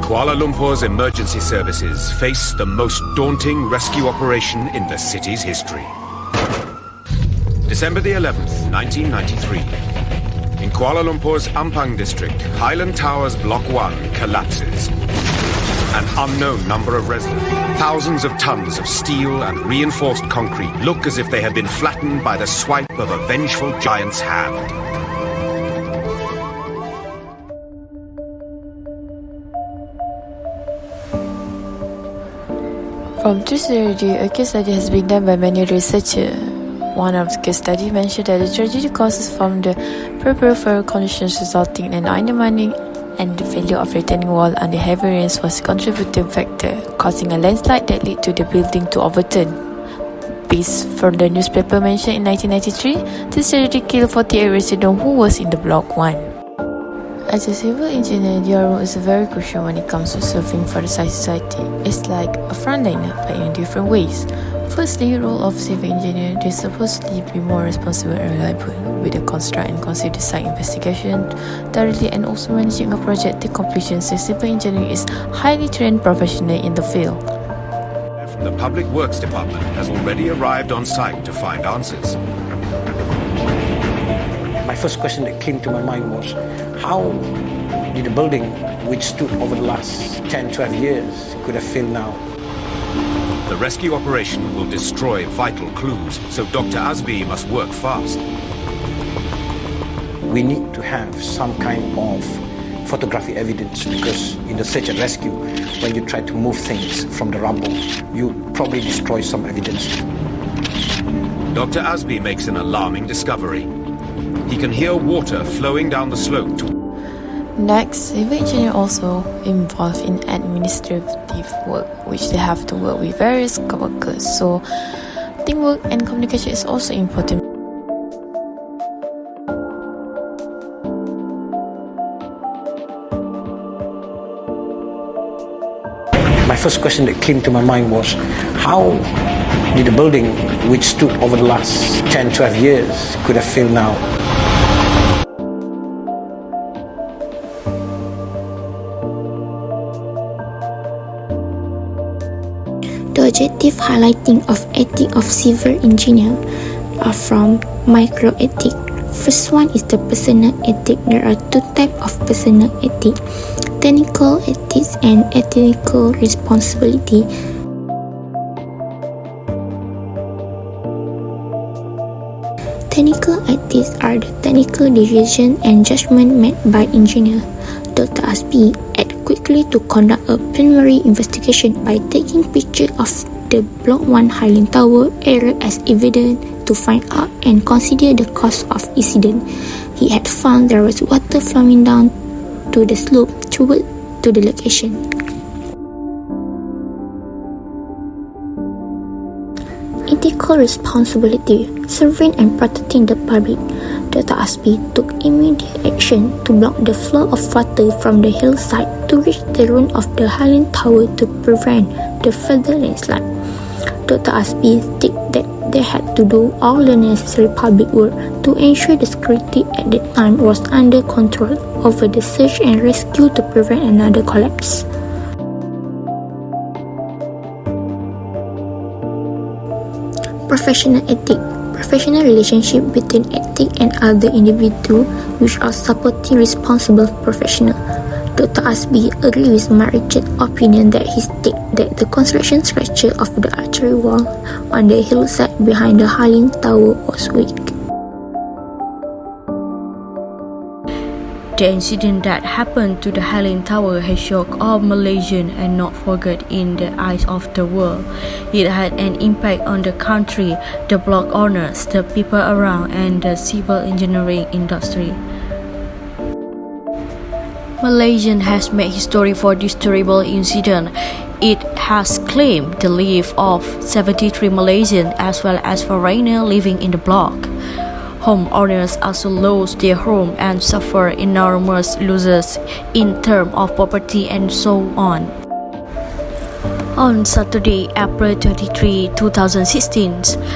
Kuala Lumpur's emergency services face the most daunting rescue operation in the city's history. December the 11th, 1993. In Kuala Lumpur's Ampang district, Highland Towers Block 1 collapses. An unknown number of residents, thousands of tons of steel and reinforced concrete look as if they had been flattened by the swipe of a vengeful giant's hand. From true story, a case study has been done by many researchers. One of the case studies mentioned that the tragedy causes from the peripheral conditions resulting in undermining and the failure of retaining wall under heavy rains was a contributing factor, causing a landslide that led to the building to overturn. Based from the newspaper mentioned in 1993, this tragedy killed 48 residents who was in the Block 1. As a civil engineer, your role is very crucial when it comes to serving for the society. It's like a frontliner, but in different ways. Firstly, the role of civil engineer, they supposedly be more responsible and reliable with the construct and consider site investigation thoroughly, and also managing a project to completion. So civil engineering is highly trained professional in the field. From the Public Works Department has already arrived on site to find answers. My first question that came to my mind was, how did the building which stood over the last 10-12 years could have failed now? The rescue operation will destroy vital clues, so Dr. Azbi must work fast. We need to have some kind of photographic evidence, because in the search and rescue, when you try to move things from the rubble, you probably destroy some evidence. Dr. Azbi makes an alarming discovery. He can hear water flowing down the slope. Next, civil engineers also involved in administrative work, which they have to work with various workers. So, teamwork and communication is also important. My first question that came to my mind was, how did the building which stood over the last 10-12 years could have failed now? The objective highlighting of ethics of civil engineer are from micro-ethics. First one is the personal ethics. There are two types of personal ethics: technical ethics and ethical responsibility. Technical ethics are the technical decision and judgment made by engineer. Dr. Azbi acted quickly to conduct a preliminary investigation by taking pictures of the Block 1 Highland Tower area as evidence to find out and consider the cause of incident. He had found there was water flowing down to the slope toward to the location. Ethical responsibility, serving and protecting the public. Dr. Azbi took immediate action to block the flow of water from the hillside to reach the ruin of the Highland Tower to prevent the further landslide. Dr. Azbi stated that they had to do all the necessary public work to ensure the security at that time was under control over the search and rescue to prevent another collapse. Professional ethics. Professional relationship between ethics and other individuals which are supporting responsible professional. Dr. Azbi agreed with my Richard's opinion that he stated that the construction structure of the archery wall on the hillside behind the Highland Tower was weak. The incident that happened to the Highland Tower has shocked all Malaysians and not forgot in the eyes of the world. It had an impact on the country, the block owners, the people around, and the civil engineering industry. Malaysia has made history for this terrible incident. It has claimed the lives of 73 Malaysians as well as foreigners living in the block. Homeowners also lost their home and suffer enormous losses in terms of property and so on. On Saturday, April 23, 2016,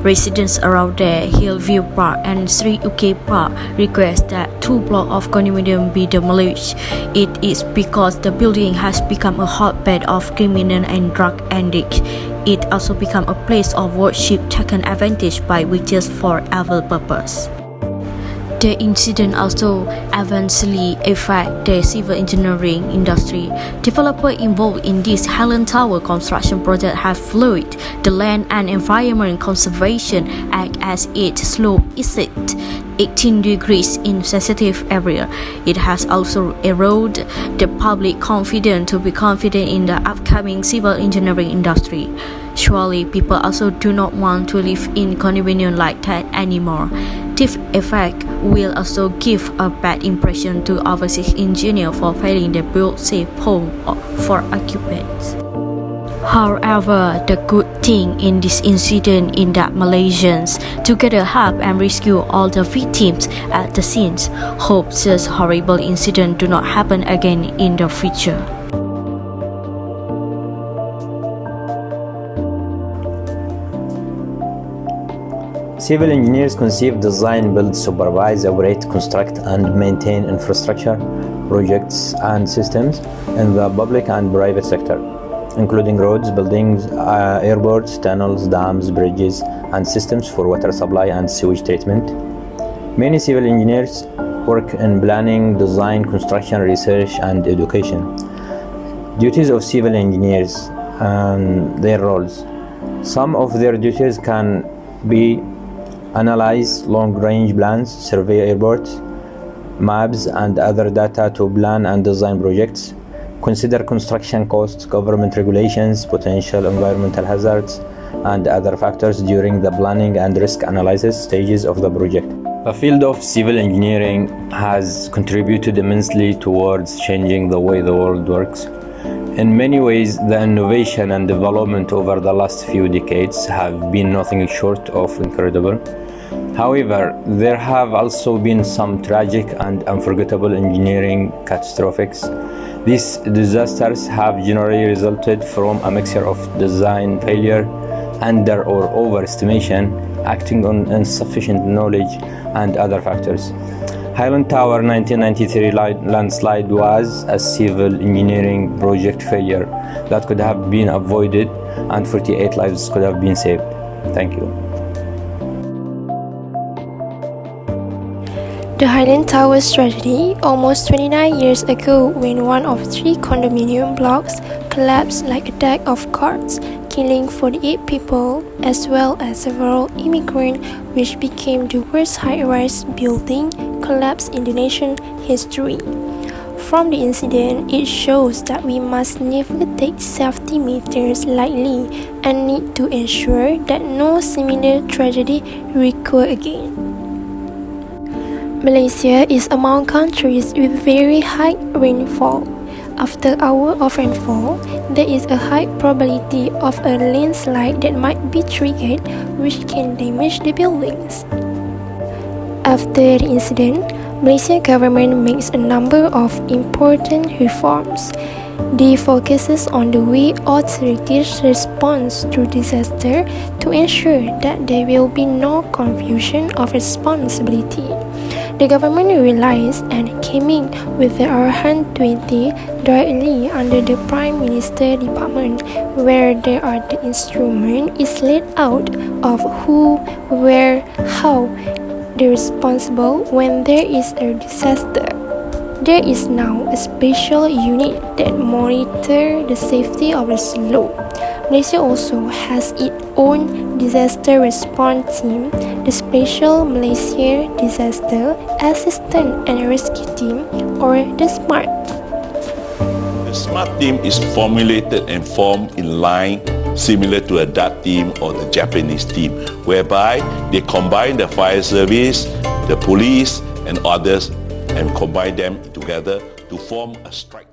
residents around the Hillview Park and Sri UK Park request that 2 blocks of condominium be demolished. It is because the building has become a hotbed of criminal and drug addicts. It also become a place of worship taken advantage by witches for evil purpose. The incident also adversely affect the civil engineering industry. Developers involved in this Highland Tower construction project have flooded the Land and Environment Conservation Act as its slope exceeds 18 degrees in sensitive area. It has also eroded the public confidence to be confident in the upcoming civil engineering industry. Surely, people also do not want to live in condominium like that anymore. This effect will also give a bad impression to overseas engineers for failing to build safe homes for occupants. However, the good thing in this incident is that Malaysians together help and rescue all the victims at the scenes. Hope such horrible incidents do not happen again in the future. Civil engineers conceive, design, build, supervise, operate, construct, and maintain infrastructure, projects, and systems in the public and private sector, including roads, buildings, airports, tunnels, dams, bridges, and systems for water supply and sewage treatment. Many civil engineers work in planning, design, construction, research, and education. Duties of civil engineers and their roles. Some of their duties can be analyze long-range plans, survey airports, maps, and other data to plan and design projects, consider construction costs, government regulations, potential environmental hazards, and other factors during the planning and risk analysis stages of the project. The field of civil engineering has contributed immensely towards changing the way the world works. In many ways, the innovation and development over the last few decades have been nothing short of incredible. However, there have also been some tragic and unforgettable engineering catastrophes. These disasters have generally resulted from a mixture of design failure, under or overestimation, acting on insufficient knowledge, and other factors. Highland Tower 1993 landslide was a civil engineering project failure that could have been avoided and 48 lives could have been saved. Thank you. The Highland Tower's tragedy almost 29 years ago when one of 3 condominium blocks collapsed like a deck of cards, killing 48 people as well as several immigrants, which became the worst high-rise building collapse in the nation's history. From the incident, it shows that we must never take safety measures lightly and need to ensure that no similar tragedy recur again. Malaysia is among countries with very high rainfall. After hours of rainfall, there is a high probability of a landslide that might be triggered, which can damage the buildings. After the incident, Malaysian government makes a number of important reforms. They focuses on the way authorities respond to disaster to ensure that there will be no confusion of responsibility. The government realized and came in with the Arahan 20 directly under the Prime Minister Department, where there are the instrument is laid out of who, where, how the responsible when there is a disaster. There is now a special unit that monitor the safety of the slope. Malaysia also has its own disaster response team, the Special Malaysia Disaster Assistance and Rescue Team, or the SMART. The SMART team is formulated and formed in line similar to a DART team or the Japanese team, whereby they combine the fire service, the police and others and combine them together to form a strike.